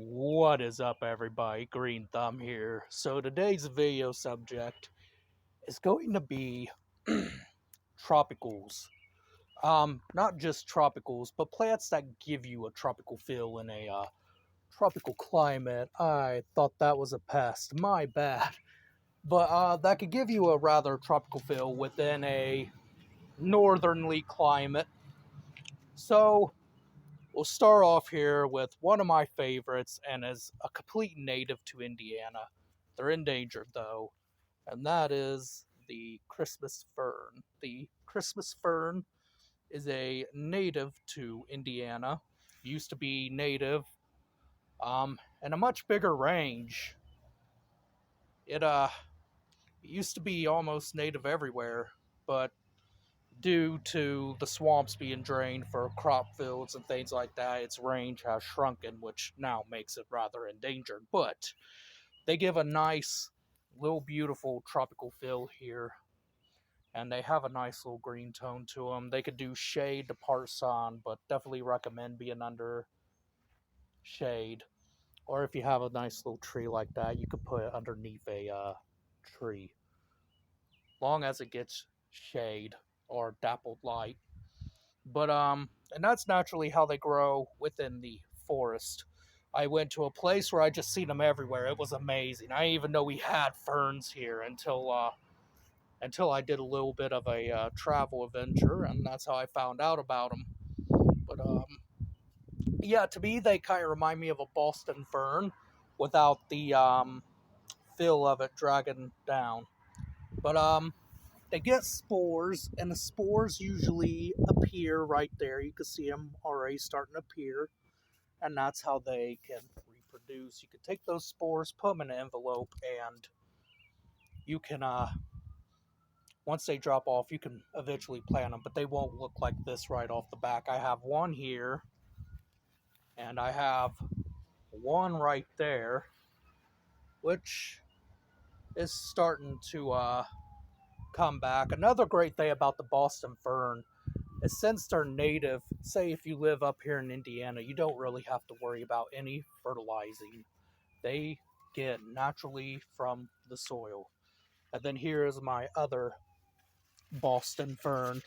What is up, everybody? Green Thumb here. So today's video subject is going to be tropicals. Not just tropicals, but plants that give you a tropical feel in a tropical climate. I thought that was a pest. My bad. But that could give you a rather tropical feel within a northernly climate. So we'll start off here with one of my favorites, and is a complete native to Indiana. They're endangered though, and that is the Christmas fern. The Christmas fern is a native to Indiana. Used to be native, in a much bigger range. It used to be almost native everywhere, but due to the swamps being drained for crop fields and things like that, its range has shrunken, which now makes it rather endangered. But they give a nice, little beautiful tropical feel here, and they have a nice little green tone to them. They could do shade to part sun, but definitely recommend being under shade. Or if you have a nice little tree like that, you could put it underneath a tree, long as it gets shade or dappled light. But and that's naturally how they grow within the forest. I went to a place where I just seen them everywhere. It was amazing. I didn't even know we had ferns here until I did a little bit of a travel adventure, and that's how I found out about them. But yeah, to me they kind of remind me of a Boston fern without the feel of it dragging down. But they get spores, and the spores usually appear right there. You can see them already starting to appear, and that's how they can reproduce. You can take those spores, put them in an envelope, and you can, once they drop off, you can eventually plant them, but they won't look like this right off the back. I have one here, and I have one right there, which is starting to come back. Another great thing about the Boston fern is, since they're native, say if you live up here in Indiana, you don't really have to worry about any fertilizing. They get naturally from the soil. And then here is my other Boston fern.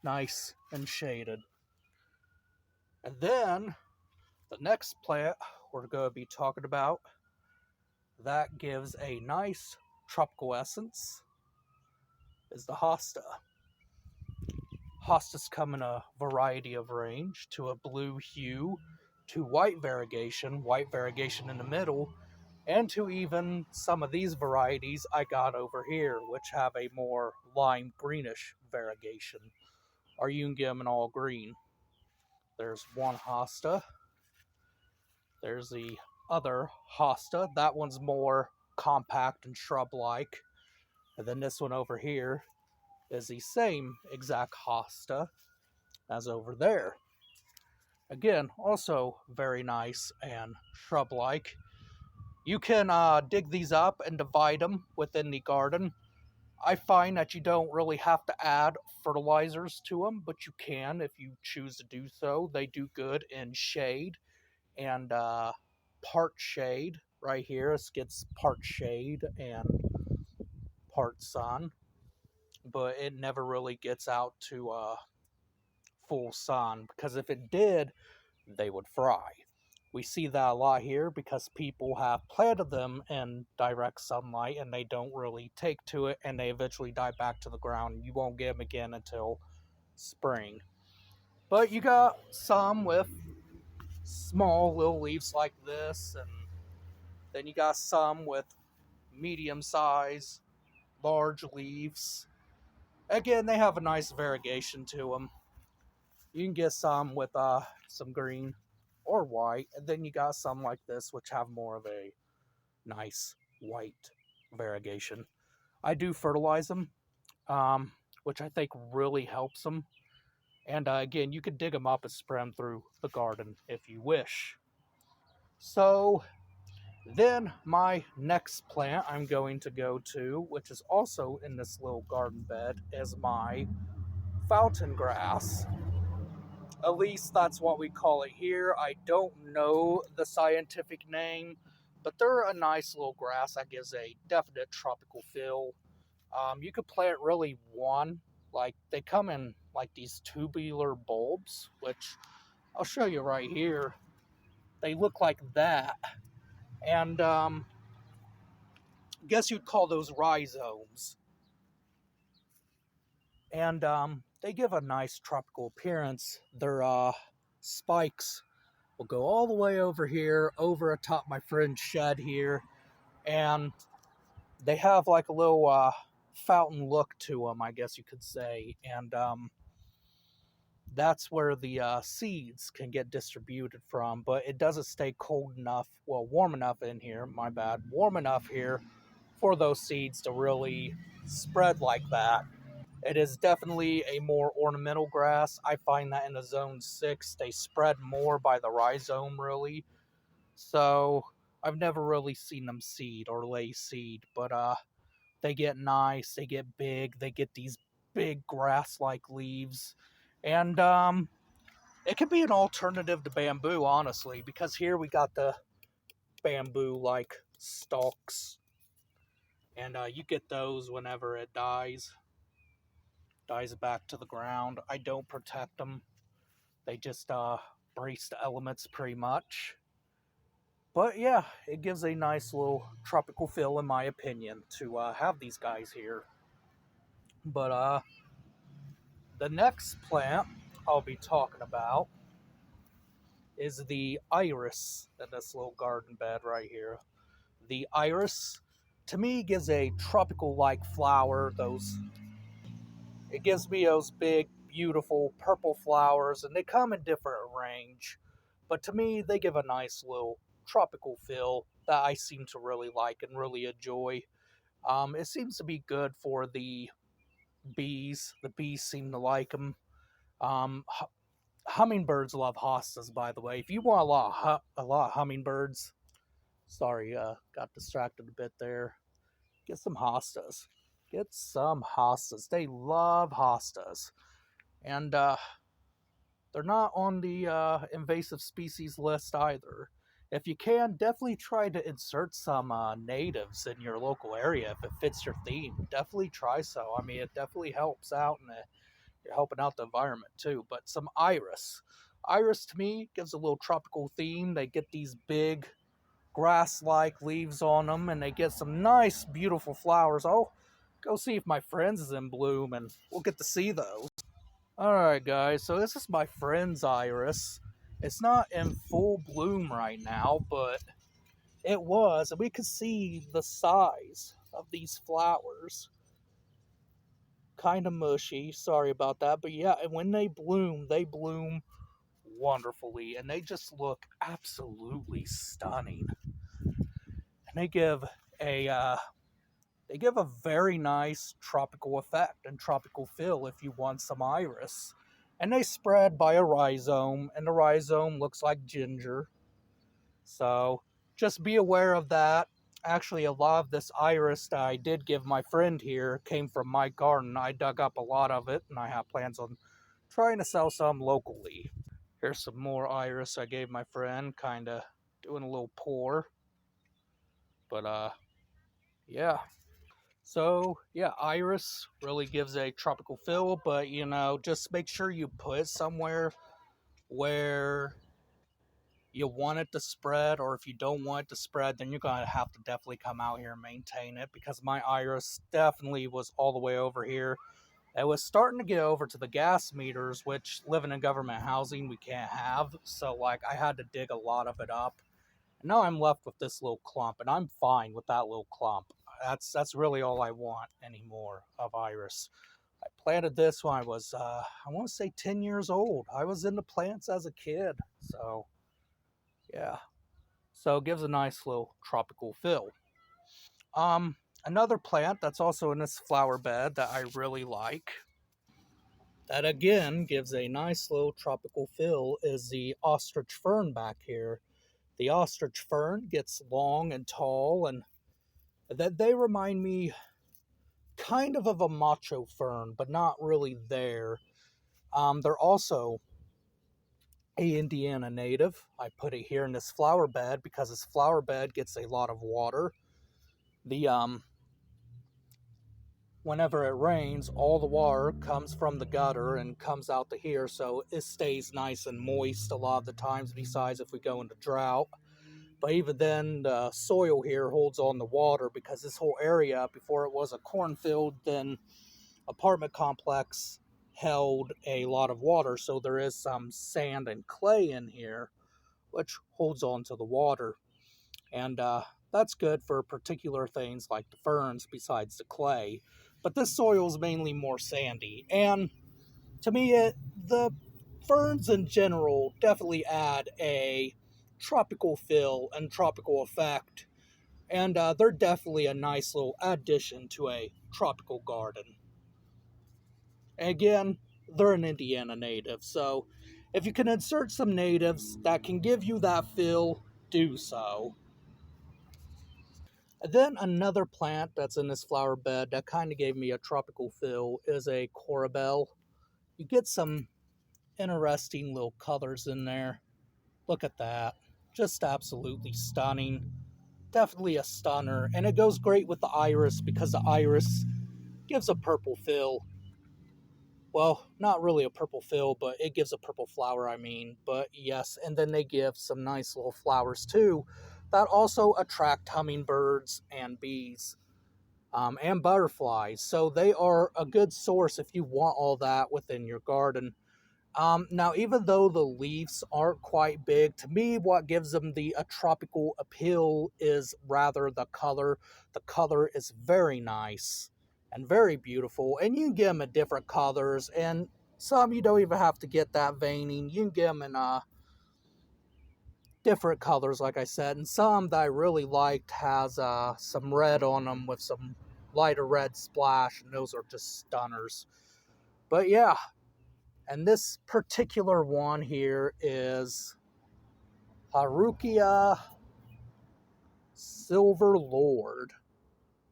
Nice and shaded. And then the next plant we're going to be talking about that gives a nice tropical essence is the hosta. Hostas come in a variety of range, to a blue hue, to white variegation in the middle, and to even some of these varieties I got over here, which have a more lime greenish variegation. Or you can get them in all green. There's one hosta. There's the other hosta. That one's more compact and shrub-like. And then this one over here is the same exact hosta as over there. Again, also very nice and shrub-like. You can dig these up and divide them within the garden. I find that you don't really have to add fertilizers to them, but you can if you choose to do so. They do good in shade and part shade. Right here, it gets part shade and part sun, but it never really gets out to full sun, because if it did, they would fry. We see that a lot here because people have planted them in direct sunlight and they don't really take to it, and they eventually die back to the ground. You won't get them again until spring. But you got some with small little leaves like this, and then you got some with medium size, large leaves. Again, they have a nice variegation to them. You can get some with some green or white, and then you got some like this which have more of a nice white variegation. I do fertilize them, which I think really helps them. And again, you could dig them up and spread them through the garden if you wish. So then my next plant I'm going to go to, which is also in this little garden bed, is my fountain grass. At least that's what we call it here. I don't know the scientific name, but they're a nice little grass that gives a definite tropical feel. You could plant really one, like they come in like these tubular bulbs, which I'll show you right here. They look like that, and guess you'd call those rhizomes. And they give a nice tropical appearance. Their spikes will go all the way over here, over atop my friend's shed here, and they have like a little fountain look to them, I guess you could say. And that's where the seeds can get distributed from, but it doesn't stay cold enough, well, warm enough in here, my bad, warm enough here for those seeds to really spread like that. It is definitely a more ornamental grass. I find that in the zone 6, they spread more by the rhizome, really. So I've never really seen them seed or lay seed, but they get nice, they get big, they get these big grass-like leaves. And it could be an alternative to bamboo, honestly, because here we got the bamboo-like stalks. And you get those whenever it dies back to the ground. I don't protect them. They just brace the elements pretty much. But yeah, it gives a nice little tropical feel, in my opinion, to have these guys here. But the next plant I'll be talking about is the iris in this little garden bed right here. The iris, to me, gives a tropical-like flower. It gives me those big, beautiful purple flowers, and they come in different range. But to me, they give a nice little tropical feel that I seem to really like and really enjoy. It seems to be good for the bees. The bees seem to like them. Um, Hummingbirds love hostas, by the way. If you want a lot of hummingbirds, sorry, got distracted a bit there. Get some hostas. Get some hostas. They love hostas. And they're not on the invasive species list either. If you can, definitely try to insert some natives in your local area if it fits your theme. Definitely try so. I mean, it definitely helps out, and you're helping out the environment too. But some iris. Iris to me gives a little tropical theme. They get these big grass-like leaves on them, and they get some nice, beautiful flowers. Oh, go see if my friend's is in bloom, and we'll get to see those. Alright guys, so this is my friend's iris. It's not in full bloom right now, but it was, and we could see the size of these flowers. Kind of mushy, sorry about that, but yeah, and when they bloom wonderfully, and they just look absolutely stunning. And they give a very nice tropical effect and tropical feel if you want some iris. And they spread by a rhizome, and the rhizome looks like ginger. So just be aware of that. Actually, a lot of this iris that I did give my friend here came from my garden. I dug up a lot of it, and I have plans on trying to sell some locally. Here's some more iris I gave my friend, kind of doing a little pour. But yeah. So, yeah, iris really gives a tropical feel, but, just make sure you put it somewhere where you want it to spread, or if you don't want it to spread, then you're going to have to definitely come out here and maintain it, because my iris definitely was all the way over here. It was starting to get over to the gas meters, which living in government housing we can't have, so, I had to dig a lot of it up. And now I'm left with this little clump, and I'm fine with that little clump. That's really all I want anymore of iris. I planted this when I was, I want to say 10 years old. I was into plants as a kid, so yeah. So it gives a nice little tropical feel. Another plant that's also in this flower bed that I really like, that again gives a nice little tropical feel, is the ostrich fern back here. The ostrich fern gets long and tall, and that they remind me kind of a macho fern, but not really there. They're also a Indiana native. I put it here in this flower bed because this flower bed gets a lot of water. The Whenever it rains, all the water comes from the gutter and comes out to here, so it stays nice and moist a lot of the times, besides if we go into drought. But even then, the soil here holds on the water because this whole area, before it was a cornfield, then apartment complex, held a lot of water, so there is some sand and clay in here, which holds on to the water. And that's good for particular things like the ferns besides the clay. But this soil is mainly more sandy. And to me, the ferns in general definitely add a tropical feel and tropical effect. And they're definitely a nice little addition to a tropical garden. And again, they're an Indiana native. So if you can insert some natives that can give you that feel, do so. And then another plant that's in this flower bed that kind of gave me a tropical feel is a corabelle. You get some interesting little colors in there. Look at that. Just absolutely stunning. Definitely a stunner. And it goes great with the iris because the iris gives a purple feel. Well, not really a purple feel, but it gives a purple flower, I mean. But yes, and then they give some nice little flowers too that also attract hummingbirds and bees. And butterflies. So they are a good source if you want all that within your garden. Now, even though the leaves aren't quite big, to me, what gives them the tropical appeal is rather the color. The color is very nice and very beautiful, and you can get them in different colors, and some you don't even have to get that veining. You can get them in different colors, like I said, and some that I really liked has some red on them with some lighter red splash, and those are just stunners. But yeah, and this particular one here is Harukia Silver Lord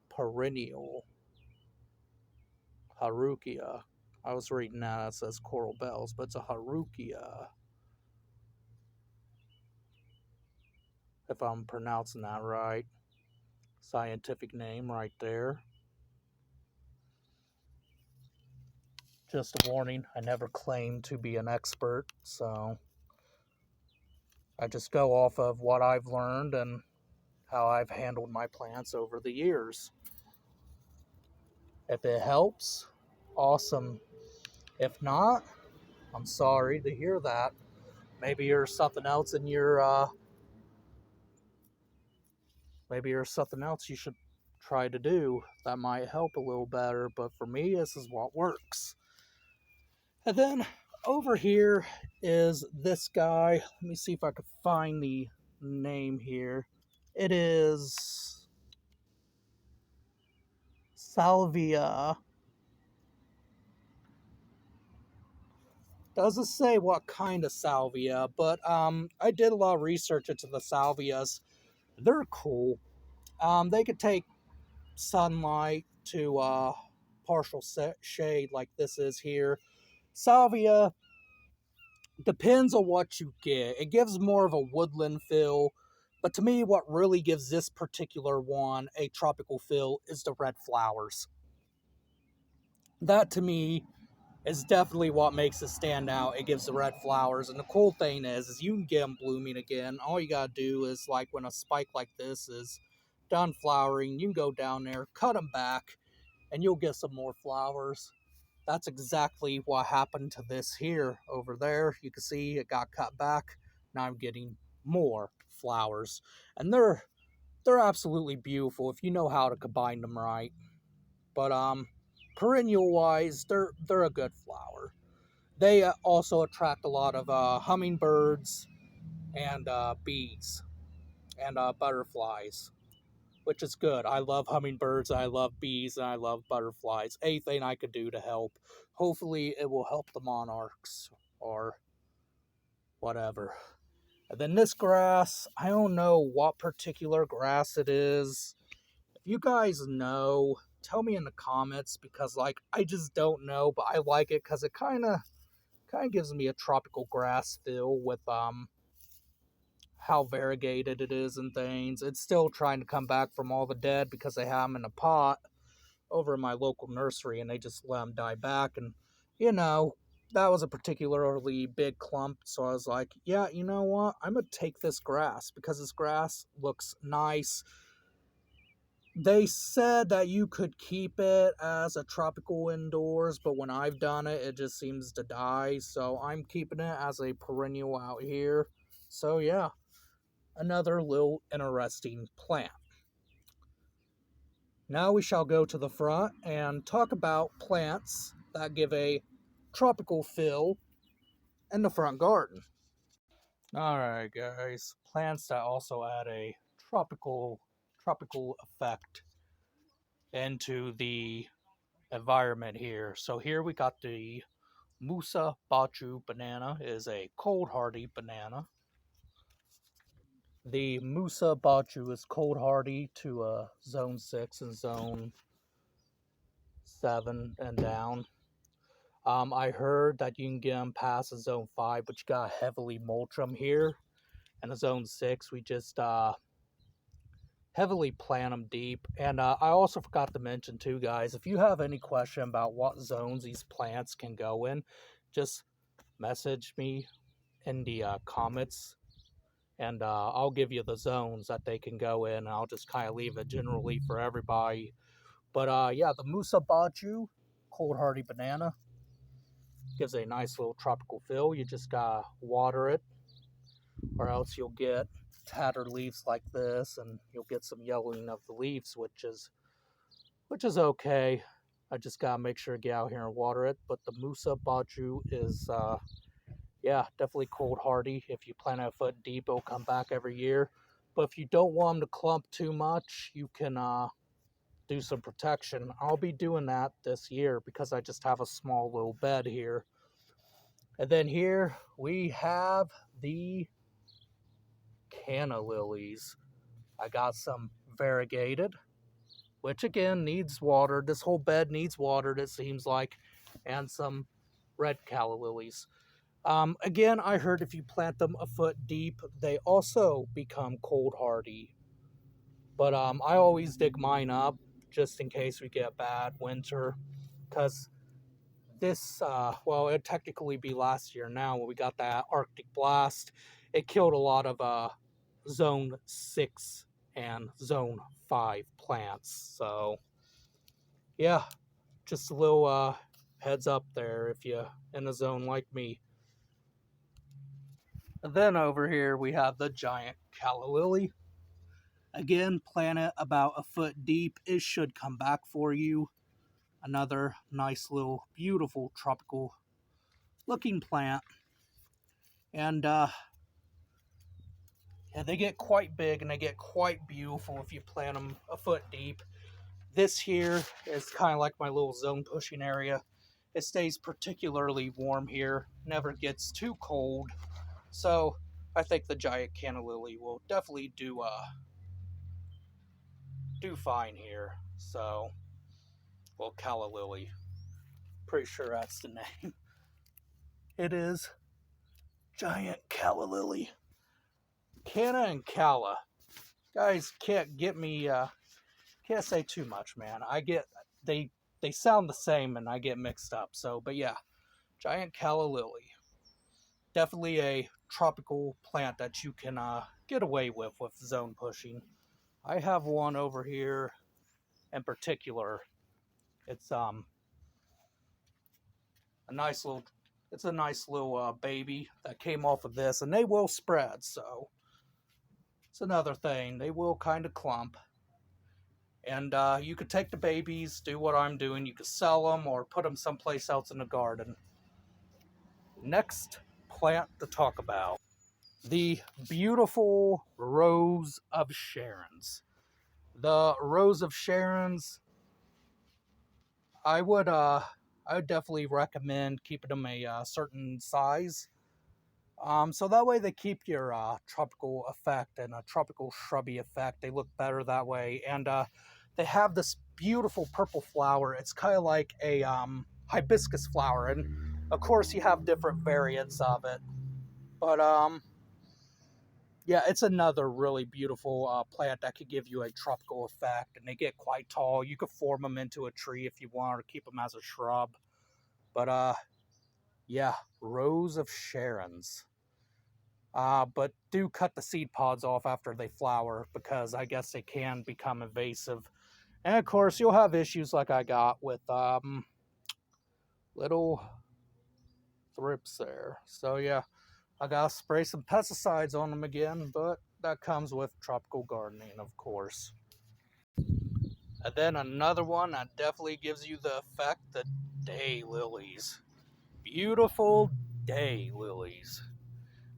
Perennial. Harukia. I was reading that, it says coral bells, but it's a Harukia, if I'm pronouncing that right. Scientific name right there. Just a warning, I never claim to be an expert, so I just go off of what I've learned and how I've handled my plants over the years. If it helps, awesome. If not, I'm sorry to hear that. Maybe there's something else in your maybe there's something else you should try to do that might help a little better, but for me this is what works. And then over here is this guy. Let me see if I can find the name here. It is Salvia. Doesn't say what kind of salvia, but I did a lot of research into the salvias. They're cool. They could take sunlight to partial shade like this is here. Salvia depends on what you get. It gives more of a woodland feel, but to me, what really gives this particular one a tropical feel is the red flowers. That to me is definitely what makes it stand out. It gives the red flowers, and the cool thing is you can get them blooming again. All you gotta do is, like, when a spike like this is done flowering, you can go down there, cut them back, and you'll get some more flowers. That's exactly what happened to this here. Over there, you can see it got cut back. Now I'm getting more flowers, and they're absolutely beautiful if you know how to combine them right. But perennial wise, they're a good flower. They also attract a lot of hummingbirds and bees and butterflies, which is good. I love hummingbirds, I love bees, and I love butterflies. Anything I could do to help. Hopefully it will help the monarchs or whatever. And then this grass, I don't know what particular grass it is. If you guys know, tell me in the comments, because like I just don't know, but I like it because it kind of Kind of gives me a tropical grass feel with how variegated it is and things. It's still trying to come back from all the dead because they have them in a pot over in my local nursery and they just let them die back. And, you know, that was a particularly big clump. So I was like, yeah, you know what? I'm going to take this grass because this grass looks nice. They said that you could keep it as a tropical indoors, but when I've done it, it just seems to die. So I'm keeping it as a perennial out here. So yeah, another little interesting plant. Now we shall go to the front and talk about plants that give a tropical feel in the front garden. Alright guys, plants that also add a tropical effect into the environment here. So here we got the Musa Baju banana. It is a cold hardy banana. The Musa Baju is cold hardy to zone 6 and zone 7 and down. I heard that you can get them past a zone 5, but you gotta heavily mulch them here. And a zone 6, we just heavily plant them deep. And I also forgot to mention too, guys, if you have any question about what zones these plants can go in, just message me in the comments, and I'll give you the zones that they can go in. I'll just kind of leave it generally for everybody. But yeah, the Musa Baju cold hardy banana gives a nice little tropical feel. You just gotta water it, or else you'll get tattered leaves like this, and you'll get some yellowing of the leaves, which is okay. I just gotta make sure to get out here and water it. But the Musa Baju is yeah, definitely cold hardy. If you plant it a foot deep, it'll come back every year. But if you don't want them to clump too much, you can do some protection. I'll be doing that this year because I just have a small little bed here. And then here we have the canna lilies. I got some variegated, which again needs water. This whole bed needs watered, it seems like, and some red calla lilies. Again, I heard if you plant them a foot deep, they also become cold hardy. But I always dig mine up just in case we get a bad winter. Because this, well, it'd technically be last year now when we got that Arctic blast. It killed a lot of zone 6 and zone 5 plants. So, yeah, just a little heads up there if you're in a zone like me. And then over here we have the giant calla lily. Again, plant it about a foot deep. It should come back for you. Another nice little beautiful tropical looking plant. And yeah, they get quite big and they get quite beautiful if you plant them a foot deep. This here is kind of like my little zone pushing area. It stays particularly warm here, never gets too cold. So I think the giant canna lily will definitely do fine here. So, well, calla lily, pretty sure that's the name. It is giant calla lily. Canna and calla, guys can't get me. Can't say too much, man. I get they sound the same and I get mixed up. So, but yeah, giant calla lily, definitely a tropical plant that you can get away with zone pushing. I have one over here in particular. It's a nice little baby that came off of this, and they will spread. So it's another thing. They will kind of clump. And you could take the babies, do what I'm doing. You could sell them or put them someplace else in the garden. Next plant to talk about, the beautiful Rose of Sharon's. The Rose of Sharon's, I would definitely recommend keeping them a certain size. So that way they keep your tropical effect and a tropical shrubby effect. They look better that way. And they have this beautiful purple flower. It's kind of like a hibiscus flower. And Of course, you have different variants of it, but yeah, it's another really beautiful plant that could give you a tropical effect, and they get quite tall. You could form them into a tree if you want, or keep them as a shrub. But yeah, Rose of Sharon's. But do cut the seed pods off after they flower, because I guess they can become invasive. And of course, you'll have issues like I got with little thrips there. So yeah, I gotta spray some pesticides on them again, but that comes with tropical gardening, of course. And then another one that definitely gives you the effect, the daylilies. Beautiful daylilies.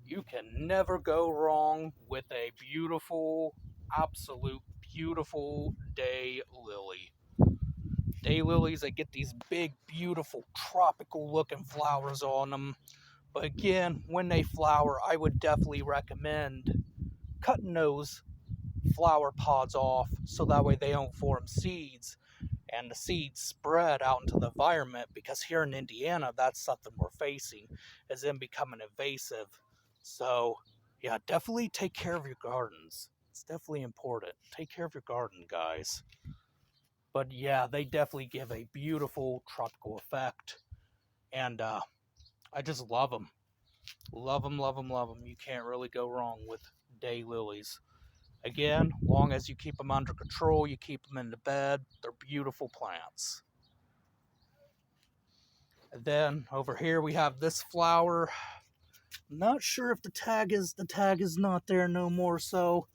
You can never go wrong with a beautiful, absolute beautiful daylily. Daylilies, they get these big, beautiful, tropical looking flowers on them. But again, when they flower, I would definitely recommend cutting those flower pods off so that way they don't form seeds and the seeds spread out into the environment, because here in Indiana, that's something we're facing, is them becoming invasive. So yeah, definitely take care of your gardens. It's definitely important. Take care of your garden, guys. But yeah, they definitely give a beautiful tropical effect, and I just love them. Love them, love them, love them. You can't really go wrong with daylilies. Again, long as you keep them under control, you keep them in the bed, they're beautiful plants. And then over here we have this flower. Not sure if the tag is not there no more, so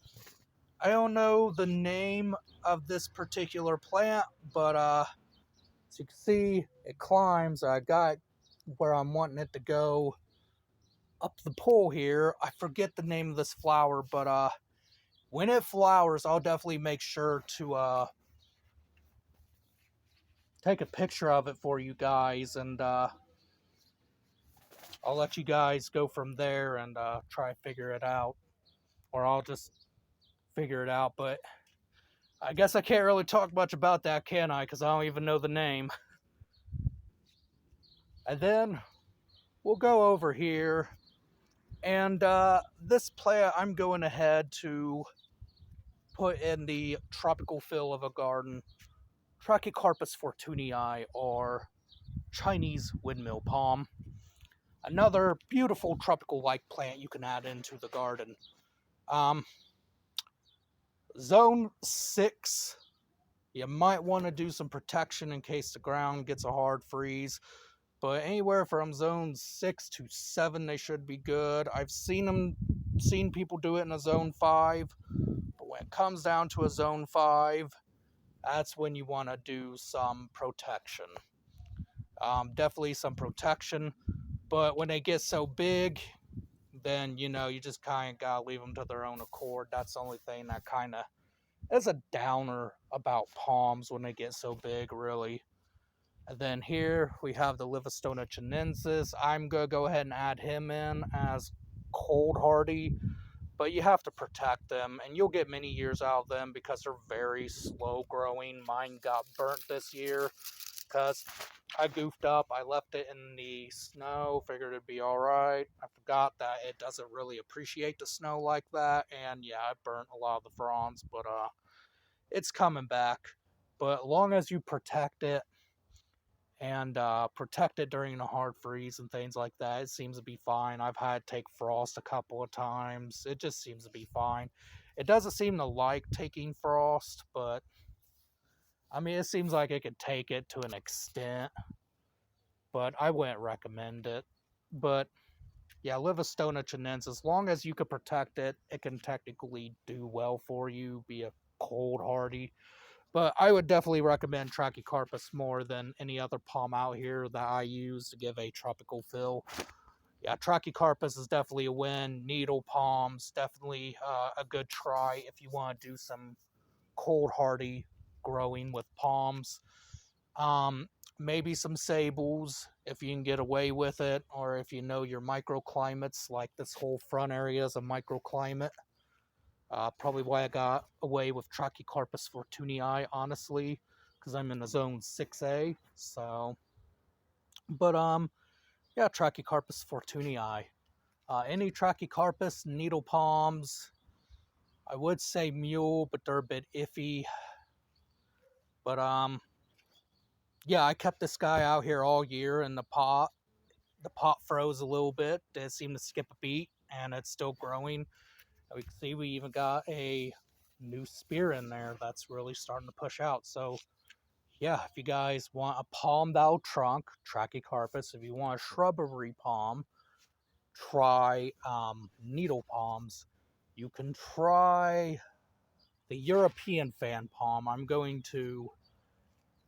I don't know the name of this particular plant, but as you can see, it climbs. I got where I'm wanting it to go up the pole here. I forget the name of this flower, but when it flowers, I'll definitely make sure to take a picture of it for you guys, and I'll let you guys go from there and try to figure it out, or I'll just figure it out. But I guess I can't really talk much about that, can I? Because I don't even know the name. And then we'll go over here, and this plant I'm going ahead to put in the tropical fill of a garden, Trachycarpus fortunii, or Chinese windmill palm. Another beautiful tropical-like plant you can add into the garden. Zone 6, you might want to do some protection in case the ground gets a hard freeze. But anywhere from zone 6 to 7, they should be good. I've seen people do it in a zone 5. But when it comes down to a zone 5, that's when you want to do some protection. Definitely some protection. But when they get so big, then, you know, you just kind of got to leave them to their own accord. That's the only thing that kind of is a downer about palms when they get so big, really. And then here we have the Livistona chinensis. I'm going to go ahead and add him in as cold hardy, but you have to protect them, and you'll get many years out of them because they're very slow growing. Mine got burnt this year because I goofed up. I left it in the snow, figured it'd be alright. I forgot that it doesn't really appreciate the snow like that, and yeah, I burnt a lot of the fronds, but it's coming back. But as long as you protect it, and protect it during a hard freeze and things like that, it seems to be fine. I've had to take frost a couple of times. It just seems to be fine. It doesn't seem to like taking frost, but I mean, it seems like it could take it to an extent, but I wouldn't recommend it. But yeah, Livistona chinensis, as long as you can protect it, it can technically do well for you, be a cold hardy. But I would definitely recommend Trachycarpus more than any other palm out here that I use to give a tropical fill. Yeah, Trachycarpus is definitely a win. Needle palms, definitely a good try if you want to do some cold hardy growing with palms. Maybe some sables if you can get away with it, or if you know your microclimates, like this whole front area is a microclimate. Probably why I got away with Trachycarpus fortunii, honestly, because I'm in the zone 6A. So, but Yeah, Trachycarpus fortunii. Any Trachycarpus, needle palms, I would say mule, but they're a bit iffy. But yeah, I kept this guy out here all year in the pot. The pot froze a little bit. It seemed to skip a beat, and it's still growing. We can see we even got a new spear in there that's really starting to push out. So yeah, if you guys want a palmed out trunk, Trachycarpus. If you want a shrubbery palm, try needle palms. You can try the European fan palm. I'm going to,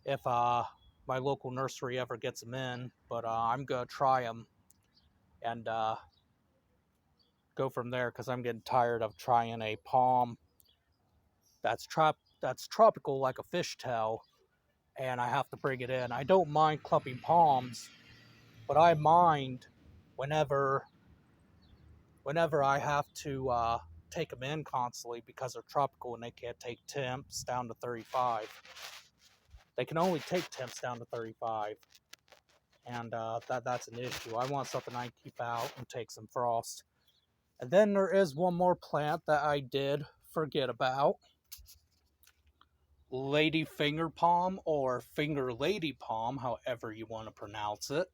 if my local nursery ever gets them in, but I'm gonna try them and go from there because I'm getting tired of trying a palm that's tropical like a fishtail, and I have to bring it in. I don't mind clumping palms, but I mind whenever I have to take them in constantly because they're tropical and they can't take temps down to 35. They can only take temps down to 35, and that's an issue. I want something I can keep out and take some frost. And then there is one more plant that I did forget about. Lady finger palm, or finger lady palm, however you want to pronounce it.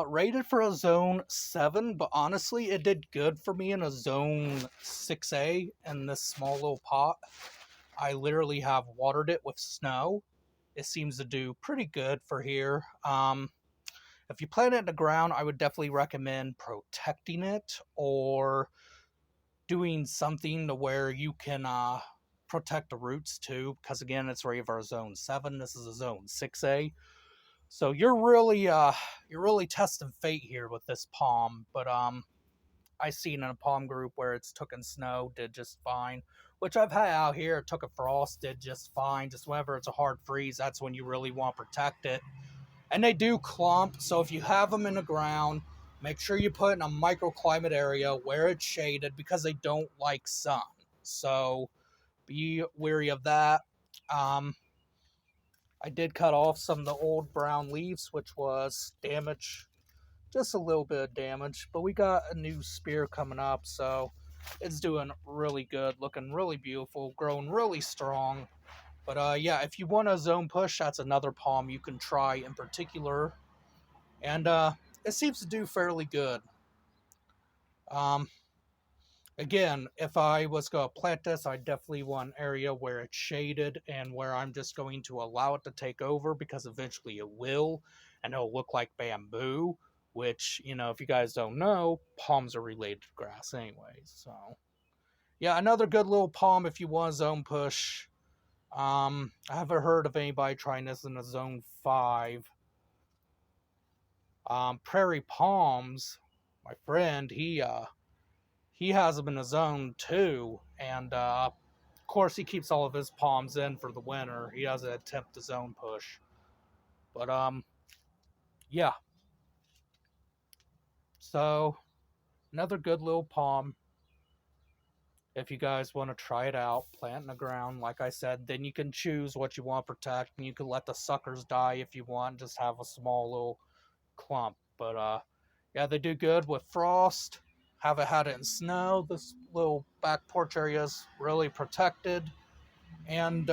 Rated for a zone 7, but honestly, it did good for me in a zone 6A in this small little pot. I literally have watered it with snow. It seems to do pretty good for here. If you plant it in the ground, I would definitely recommend protecting it or doing something to where you can protect the roots too, because again, it's rated for a zone 7. This is a zone 6A. So you're really testing fate here with this palm. But I seen in a palm group where it's took in snow, did just fine. Which I've had out here, took a frost, did just fine. Just whenever it's a hard freeze, that's when you really want to protect it. And they do clump, so if you have them in the ground, make sure you put it in a microclimate area where it's shaded because they don't like sun. So be wary of that. I did cut off some of the old brown leaves, which was damage, just a little bit of damage. But we got a new spear coming up, so it's doing really good, looking really beautiful, growing really strong. But yeah, if you want a zone push, that's another palm you can try in particular. And it seems to do fairly good. Um, Again, if I was going to plant this, I definitely want an area where it's shaded and where I'm just going to allow it to take over, because eventually it will, and it'll look like bamboo, which, you know, if you guys don't know, palms are related to grass anyways. So, yeah, another good little palm if you want a zone push. I haven't heard of anybody trying this in a zone 5. Prairie palms, my friend, he has them in a zone 2, and of course he keeps all of his palms in for the winter. He doesn't attempt the zone push, but yeah. So another good little palm. If you guys want to try it out, plant in the ground, like I said, then you can choose what you want to protect, and you can let the suckers die if you want. Just have a small little clump. But yeah, they do good with frost. Haven't had it in snow. This little back porch area is really protected, and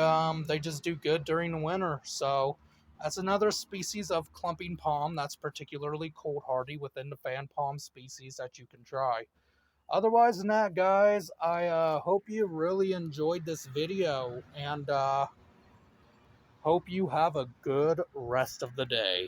they just do good during the winter. So that's another species of clumping palm that's particularly cold hardy within the fan palm species that you can try. Otherwise than that, guys, I hope you really enjoyed this video, and hope you have a good rest of the day.